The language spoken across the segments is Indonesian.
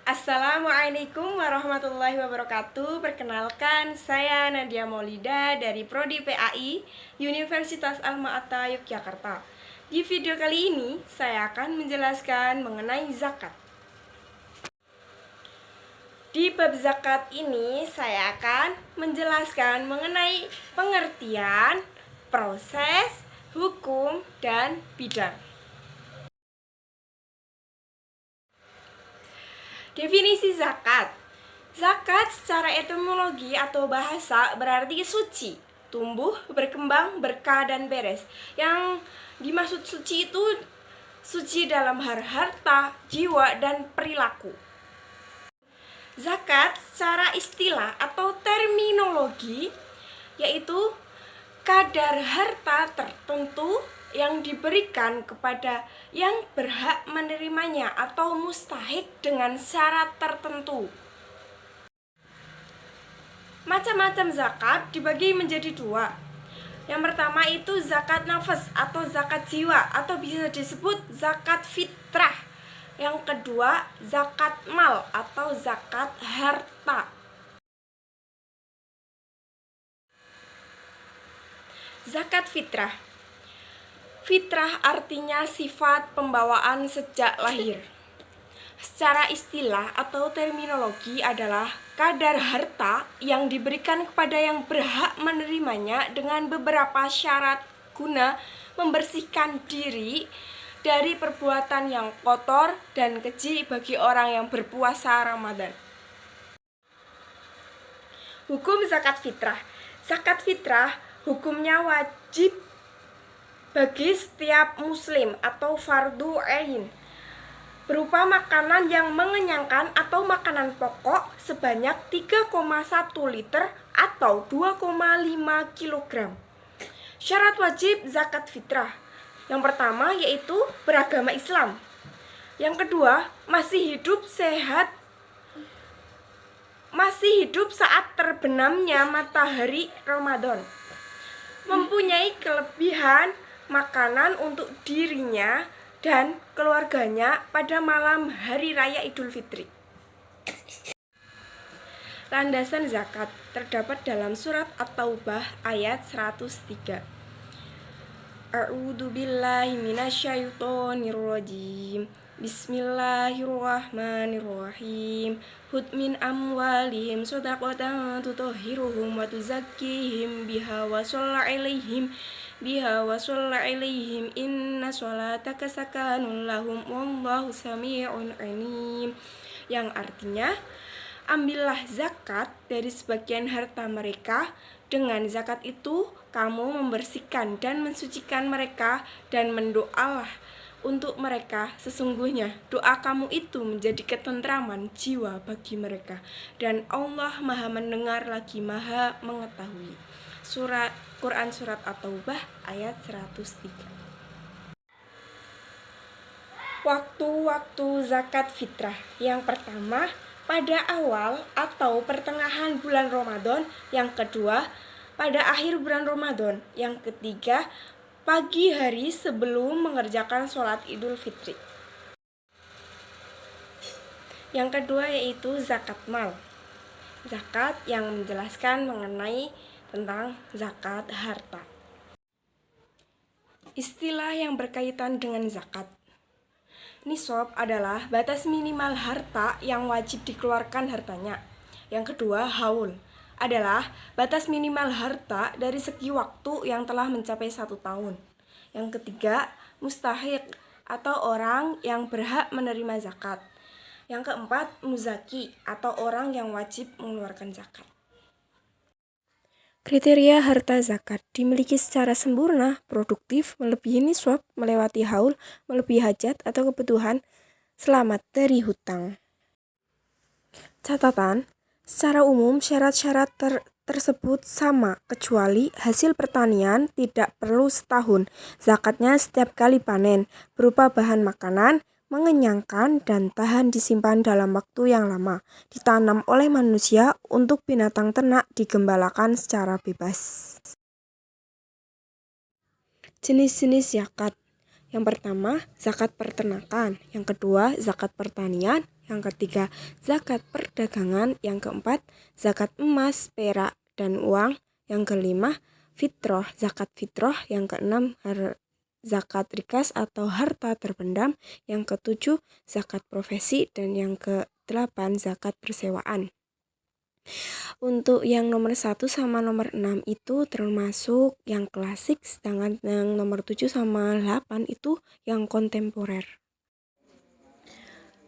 Assalamualaikum warahmatullahi wabarakatuh. Perkenalkan, saya Nadia Maulida dari Prodi PAI Universitas Alma-Ata Yogyakarta. Di video kali ini, saya akan menjelaskan mengenai zakat. Di bab zakat ini, saya akan menjelaskan mengenai pengertian, proses, hukum, dan bidang. Definisi zakat. Zakat secara etimologi atau bahasa berarti suci, tumbuh, berkembang, berkah, dan beres. Yang dimaksud suci itu suci dalam harta, jiwa, dan perilaku. Zakat secara istilah atau terminologi yaitu kadar harta tertentu yang diberikan kepada yang berhak menerimanya atau mustahik dengan syarat tertentu. Macam-macam zakat dibagi menjadi dua. Yang pertama itu zakat nafas atau zakat jiwa atau bisa disebut zakat fitrah. Yang kedua zakat mal atau zakat harta. Zakat fitrah. Fitrah artinya sifat pembawaan sejak lahir. Secara istilah atau terminologi adalah kadar harta yang diberikan kepada yang berhak menerimanya dengan beberapa syarat guna membersihkan diri dari perbuatan yang kotor dan keji bagi orang yang berpuasa Ramadan. Hukum zakat fitrah. Zakat fitrah hukumnya wajib bagi setiap muslim atau fardu ain, berupa makanan yang mengenyangkan atau makanan pokok sebanyak 3,1 liter atau 2,5 kg. Syarat wajib zakat fitrah. Yang pertama yaitu beragama Islam. Yang kedua, masih hidup saat terbenamnya matahari Ramadan. Mempunyai kelebihan makanan untuk dirinya dan keluarganya pada malam hari raya Idul Fitri. Landasan zakat terdapat dalam surat At-Taubah ayat 103. A'udzubillahi minasyaitonirrajim. Bismillahirrahmanirrahim. Hud min amwalihim shadaqatan tutahhiruhum wa tuzakkihim biha wa shalla ilaihim inna sholataka sakanun lahum wallahu sami'un alim. Yang artinya, ambillah zakat dari sebagian harta mereka. Dengan zakat itu kamu membersihkan dan mensucikan mereka, dan mendoalah untuk mereka. Sesungguhnya doa kamu itu menjadi ketentraman jiwa bagi mereka, dan Allah Maha mendengar lagi Maha mengetahui. Quran Surat At-Taubah ayat 103. Waktu-waktu zakat fitrah. Yang pertama, pada awal atau pertengahan bulan Ramadan. Yang kedua, pada akhir bulan Ramadan. Yang ketiga, pagi hari sebelum mengerjakan sholat Idul Fitri. Yang kedua yaitu zakat mal. Zakat yang menjelaskan mengenai tentang zakat harta. Istilah yang berkaitan dengan zakat. Nisab adalah batas minimal harta yang wajib dikeluarkan hartanya. Yang kedua, haul adalah batas minimal harta dari segi waktu yang telah mencapai 1 tahun. Yang ketiga, mustahik atau orang yang berhak menerima zakat. Yang keempat, muzaki atau orang yang wajib mengeluarkan zakat. Kriteria harta zakat dimiliki secara sempurna, produktif, melebihi nisab, melewati haul, melebihi hajat atau kebutuhan, selamat dari hutang. Catatan, secara umum syarat-syarat tersebut sama, kecuali hasil pertanian tidak perlu setahun. Zakatnya setiap kali panen, berupa bahan makanan, mengenyangkan dan tahan disimpan dalam waktu yang lama, ditanam oleh manusia untuk binatang ternak, digembalakan secara bebas. Jenis-jenis zakat. Yang pertama, zakat peternakan. Yang kedua, zakat pertanian. Yang ketiga, zakat perdagangan. Yang keempat, zakat emas, perak, dan uang. Yang kelima, fitroh, zakat fitroh. Yang keenam, zakat rikas atau harta terpendam. Yang ketujuh, zakat profesi. Dan yang kedelapan, zakat persewaan. Untuk yang nomor 1 sama nomor 6 itu termasuk yang klasik, sedangkan yang nomor 7 sama 8 itu yang kontemporer.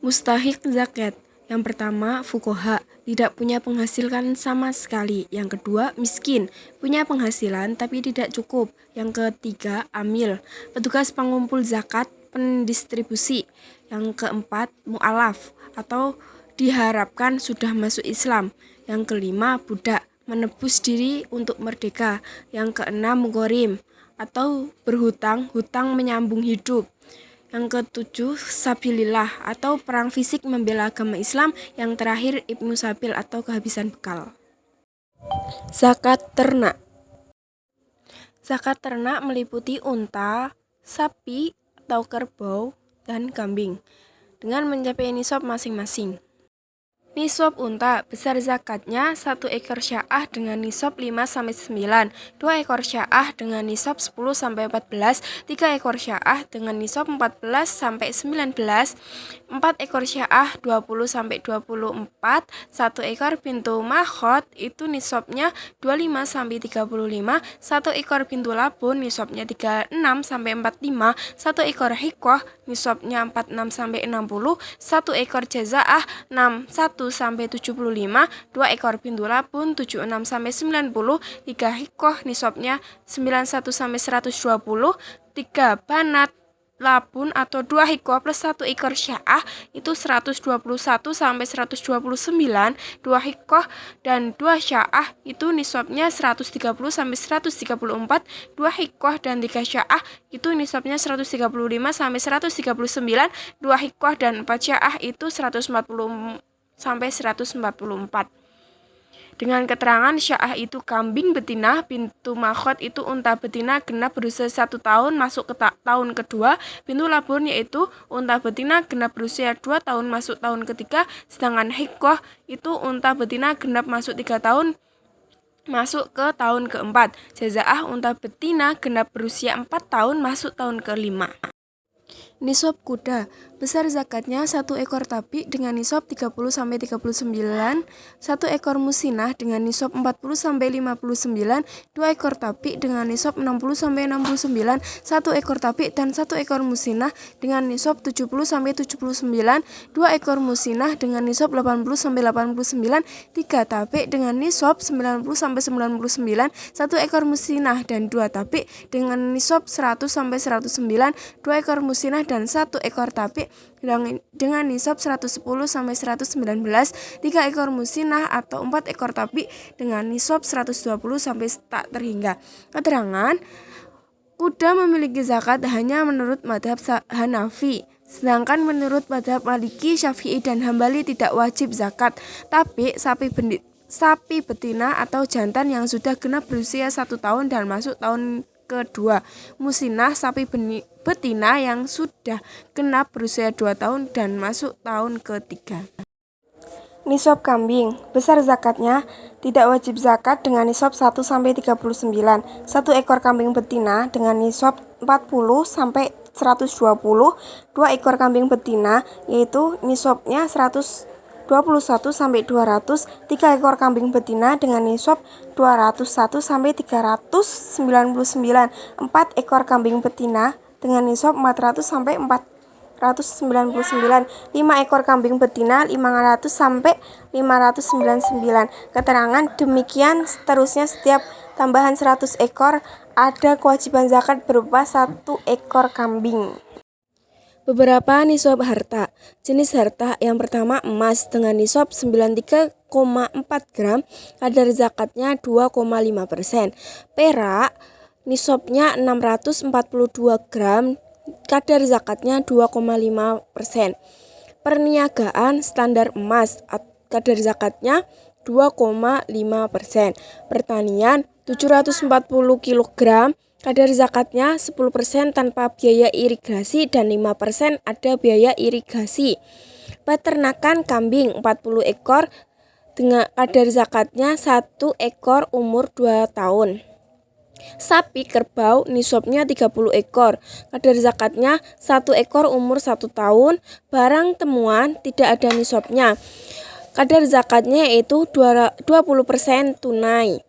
Mustahik zakat. Yang pertama, fuqaha, tidak punya penghasilan sama sekali. Yang kedua, miskin, punya penghasilan tapi tidak cukup. Yang ketiga, amil, petugas pengumpul zakat, pendistribusi. Yang keempat, mu'alaf, atau diharapkan sudah masuk Islam. Yang kelima, budak, menebus diri untuk merdeka. Yang keenam, ghorim, atau berhutang, hutang menyambung hidup. Yang ketujuh, sabilillah, atau perang fisik membela agama Islam. Yang terakhir, Ibnu Sabil, atau kehabisan bekal. Zakat ternak. Zakat ternak meliputi unta, sapi atau kerbau, dan kambing dengan mencapai nisab masing-masing. Nisab unta, besar zakatnya 1 ekor sya'ah dengan nisab 5-9, 2 ekor sya'ah dengan nisab 10-14, 3 ekor sya'ah dengan nisab 14-19, 4 ekor sya'ah 20-24, 1 ekor pintu mahkot itu nisabnya 25-35, 1 ekor pintu labun nisabnya 36-45, 1 ekor hikoh nisabnya 46-60, 1 ekor jazaah 61-75, 2 ekor pintu labun 76-90, 3 hikoh nisabnya 91-120, 3 banat labun atau 2 hikoh plus 1 ekor sya'ah itu 121-129, 2 hikoh dan 2 sya'ah itu nisabnya 130-134, 2 hikoh dan 3 sya'ah itu nisabnya 135-139, 2 hikoh dan 4 sya'ah itu 140-144. Dengan keterangan sya'ah itu kambing betina, pintu makhot itu unta betina genap berusia 1 tahun masuk ke tahun kedua, pintu labun yaitu unta betina genap berusia 2 tahun masuk tahun ketiga, sedangkan hikoh itu unta betina genap masuk 3 tahun masuk ke tahun keempat. Jazaah unta betina genap berusia 4 tahun masuk tahun kelima. Nisab kuda, besar zakatnya 1 ekor tapi dengan nisab 30-39, 1 ekor musinah dengan nisab 40-59, 2 ekor tapi dengan nisab 60-69, 1 ekor tapi dan 1 ekor musinah dengan nisab 70-79, 2 ekor musinah dengan nisab 80-89, 3 tapi dengan nisab 90-99, 1 ekor musinah dan 2 tapi dengan nisab 100-109, 2 ekor musinah dan 1 ekor tapi dengan nisab 110-119, 3 ekor musinah atau 4 ekor tapi dengan nisab 120 sampai tak terhingga. Keterangan kuda memiliki zakat hanya menurut madhab Hanafi, sedangkan menurut madhab Maliki, Syafi'i, dan Hambali tidak wajib zakat. Tapi sapi betina atau jantan yang sudah genap berusia 1 tahun dan masuk tahun kedua, musinah sapi betina yang sudah genap berusia 2 tahun dan masuk tahun ketiga. Nisab kambing, besar zakatnya tidak wajib zakat dengan nisab 1-39, 1 ekor kambing betina dengan nisab 40-120, 2 ekor kambing betina yaitu nisabnya 121-200, 3 ekor kambing betina dengan nisab 201-399, 4 ekor kambing betina dengan nisab 400-499, 5 ekor kambing betina 500-599. Keterangan demikian seterusnya setiap tambahan 100 ekor ada kewajiban zakat berupa 1 ekor kambing. Beberapa nisab harta. Jenis harta yang pertama emas dengan nisab 93,4 gram, kadar zakatnya 2,5%. Perak nisabnya 642 gram, kadar zakatnya 2,5%. Perniagaan standar emas, kadar zakatnya 2,5%. Pertanian 740 kg, Kadar zakatnya 10% tanpa biaya irigasi dan 5% ada biaya irigasi. Peternakan kambing 40 ekor dengan kadar zakatnya 1 ekor umur 2 tahun. Sapi kerbau nisabnya 30 ekor. Kadar zakatnya 1 ekor umur 1 tahun. Barang temuan tidak ada nisabnya. Kadar zakatnya yaitu 20% tunai.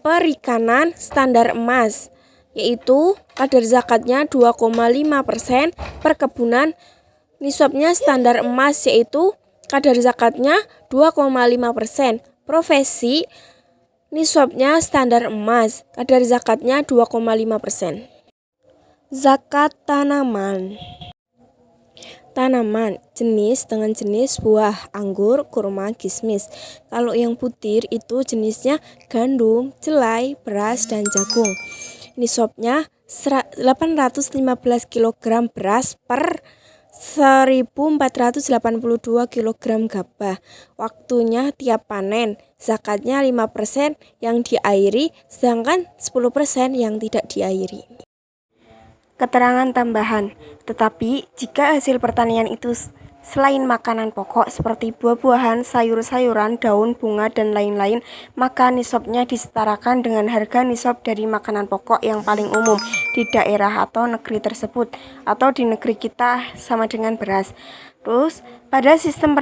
Perikanan standar emas yaitu kadar zakatnya 2,5%. Perkebunan nisabnya standar emas yaitu kadar zakatnya 2,5%. Profesi nisabnya standar emas, kadar zakatnya 2,5%. Zakat tanaman. Tanaman jenis dengan jenis buah, anggur, kurma, kismis. Kalau yang butir itu jenisnya gandum, jelai, beras, dan jagung. Nisabnya 815 kg beras per 1482 kg gabah. Waktunya tiap panen. Zakatnya 5% yang diairi, sedangkan 10% yang tidak diairi. Keterangan tambahan. Tetapi jika hasil pertanian itu selain makanan pokok seperti buah-buahan, sayur-sayuran, daun, bunga, dan lain-lain, maka nisabnya disetarakan dengan harga nisab dari makanan pokok yang paling umum di daerah atau negeri tersebut, atau di negeri kita sama dengan beras. Terus, pada sistem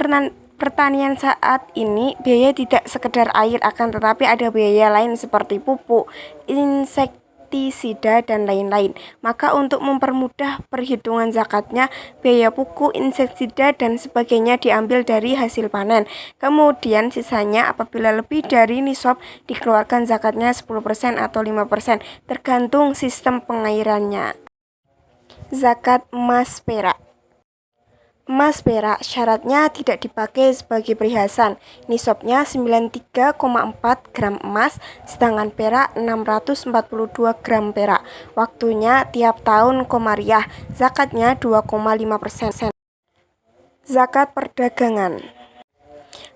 pertanian saat ini, biaya tidak sekedar air, akan tetapi ada biaya lain seperti pupuk, insektisida, dan lain-lain. Maka untuk mempermudah perhitungan zakatnya, biaya pupuk, insektisida, dan sebagainya diambil dari hasil panen. Kemudian sisanya apabila lebih dari nisab dikeluarkan zakatnya 10% atau 5%, tergantung sistem pengairannya. Zakat emas perak. Emas perak syaratnya tidak dipakai sebagai perhiasan. Nisabnya 93,4 gram emas, sedangkan perak 642 gram perak. Waktunya tiap tahun Komariah. Zakatnya 2,5%. Zakat perdagangan.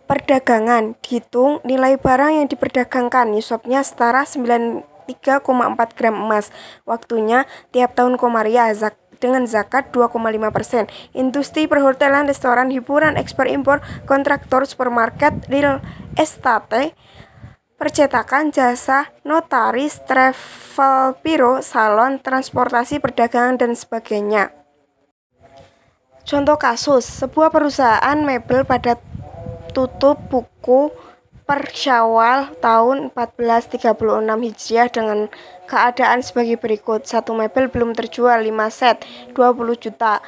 Perdagangan dihitung nilai barang yang diperdagangkan. Nisabnya setara 93,4 gram emas. Waktunya tiap tahun Komariah dengan zakat 2,5%. Industri perhotelan, restoran, hiburan, ekspor impor, kontraktor, supermarket, real estate, percetakan, jasa, notaris, travel bureau, salon, transportasi, perdagangan, dan sebagainya. Contoh kasus, sebuah perusahaan mebel pada tutup buku per Syawal tahun 1436 Hijriah dengan keadaan sebagai berikut. 1. Mebel belum terjual 5 set 20 juta.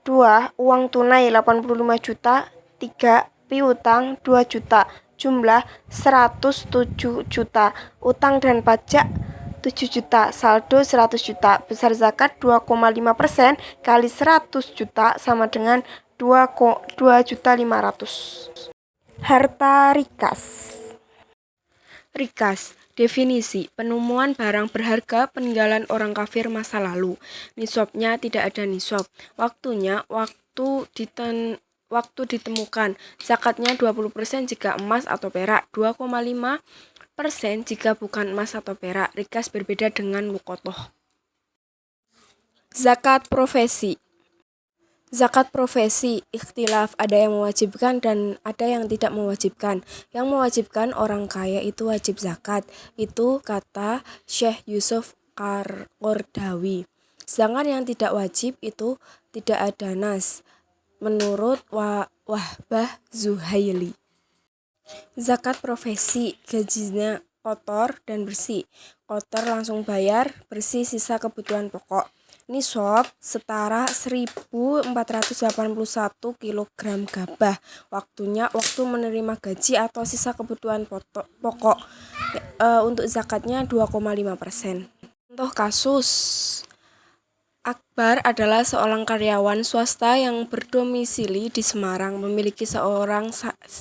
2. Uang tunai 85 juta. 3. Piutang 2 juta. Jumlah 107 juta. Utang dan pajak 7 juta. Saldo 100 juta. Besar zakat 2,5% kali 100 juta sama dengan 2.500.000. Harta rikas. Rikas, definisi, penemuan barang berharga peninggalan orang kafir masa lalu. Nisabnya tidak ada nisab. Waktunya, waktu ditemukan. Zakatnya 20% jika emas atau perak, 2,5% jika bukan emas atau perak. Rikas berbeda dengan luqotoh. Zakat profesi. Zakat profesi, ikhtilaf, ada yang mewajibkan dan ada yang tidak mewajibkan. Yang mewajibkan orang kaya itu wajib zakat, itu kata Syekh Yusuf Qardawi. Sedangkan yang tidak wajib itu tidak ada nas, menurut Wahbah Zuhaili. Zakat profesi, gajinya kotor dan bersih. Kotor langsung bayar, bersih sisa kebutuhan pokok. Nisab setara 1481 kg gabah. Waktunya waktu menerima gaji atau sisa kebutuhan pokok. Untuk zakatnya 2,5%. Contoh kasus, Akbar adalah seorang karyawan swasta yang berdomisili di Semarang, memiliki seorang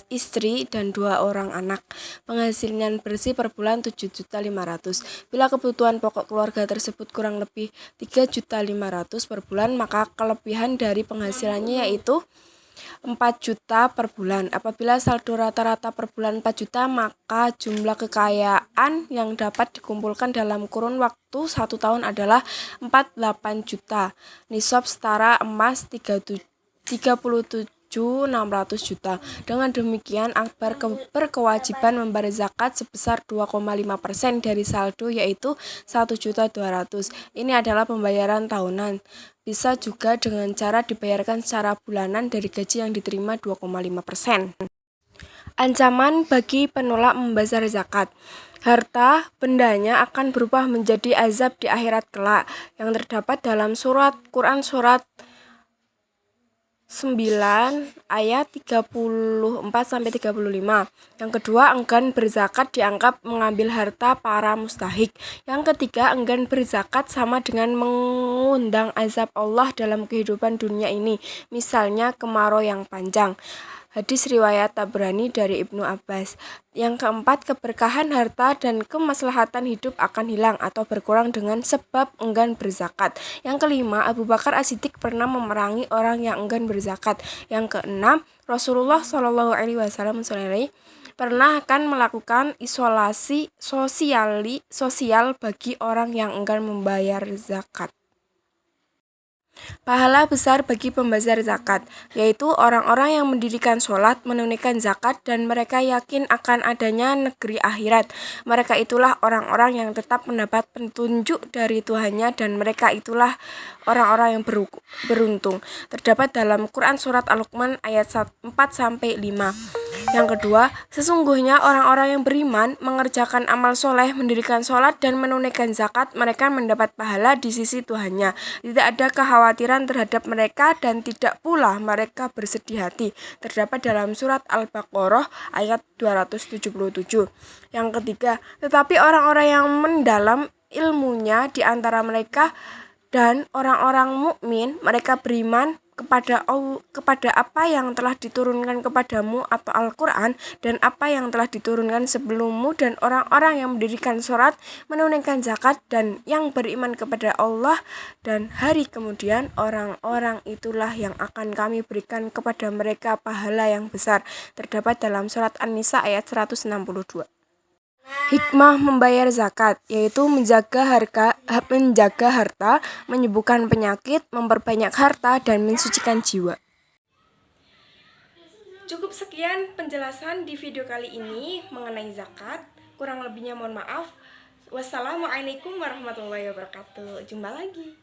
istri dan 2 orang anak. Penghasilan bersih per bulan 7.500.000. Bila kebutuhan pokok keluarga tersebut kurang lebih 3.500.000 per bulan, maka kelebihan dari penghasilannya yaitu 4 juta per bulan. Apabila saldo rata-rata per bulan 4 juta, maka jumlah kekayaan yang dapat dikumpulkan dalam kurun waktu 1 tahun adalah 48 juta. Nisab setara emas 37.600 juta. Dengan demikian, Akbar berkewajiban membayar zakat sebesar 2,5% dari saldo, yaitu 1.200.000. Ini adalah pembayaran tahunan. Bisa juga dengan cara dibayarkan secara bulanan dari gaji yang diterima 2,5%. Ancaman bagi penolak membayar zakat. Harta bendanya akan berubah menjadi azab di akhirat kelak, yang terdapat dalam Quran surat 9 ayat 34-35. Yang kedua, enggan berzakat dianggap mengambil harta para mustahik. Yang ketiga, enggan berzakat sama dengan mengundang azab Allah dalam kehidupan dunia ini, misalnya kemarau yang panjang. Hadis riwayat Tabrani dari Ibnu Abbas. Yang keempat, keberkahan harta dan kemaslahatan hidup akan hilang atau berkurang dengan sebab enggan berzakat. Yang kelima, Abu Bakar As-Siddiq pernah memerangi orang yang enggan berzakat. Yang keenam, Rasulullah SAW pernah akan melakukan isolasi sosial bagi orang yang enggan membayar zakat. Pahala besar bagi pembazar zakat, yaitu orang-orang yang mendirikan sholat, menunaikan zakat, dan mereka yakin akan adanya negeri akhirat. Mereka itulah orang-orang yang tetap mendapat petunjuk dari Tuhannya, dan mereka itulah orang-orang yang beruntung. Terdapat dalam Quran surat Al-Luqman ayat 4-5. Yang kedua, sesungguhnya orang-orang yang beriman, mengerjakan amal soleh, mendirikan sholat, dan menunaikan zakat, mereka mendapat pahala di sisi Tuhannya. Tidak ada kekhawatiran terhadap mereka dan tidak pula mereka bersedih hati. Terdapat dalam surat Al-Baqarah ayat 277. Yang ketiga, tetapi orang-orang yang mendalam ilmunya di antara mereka dan orang-orang mukmin, mereka beriman kepada apa yang telah diturunkan kepadamu atau Al-Quran, dan apa yang telah diturunkan sebelummu, dan orang-orang yang mendirikan sholat, menunaikan zakat, dan yang beriman kepada Allah dan hari kemudian, orang-orang itulah yang akan kami berikan kepada mereka pahala yang besar. Terdapat dalam surat An-Nisa ayat 162. Hikmah membayar zakat, yaitu menjaga harta, menyembuhkan penyakit, memperbanyak harta, dan mensucikan jiwa. Cukup sekian penjelasan di video kali ini mengenai zakat. Kurang lebihnya mohon maaf. Wassalamualaikum warahmatullahi wabarakatuh. Jumpa lagi.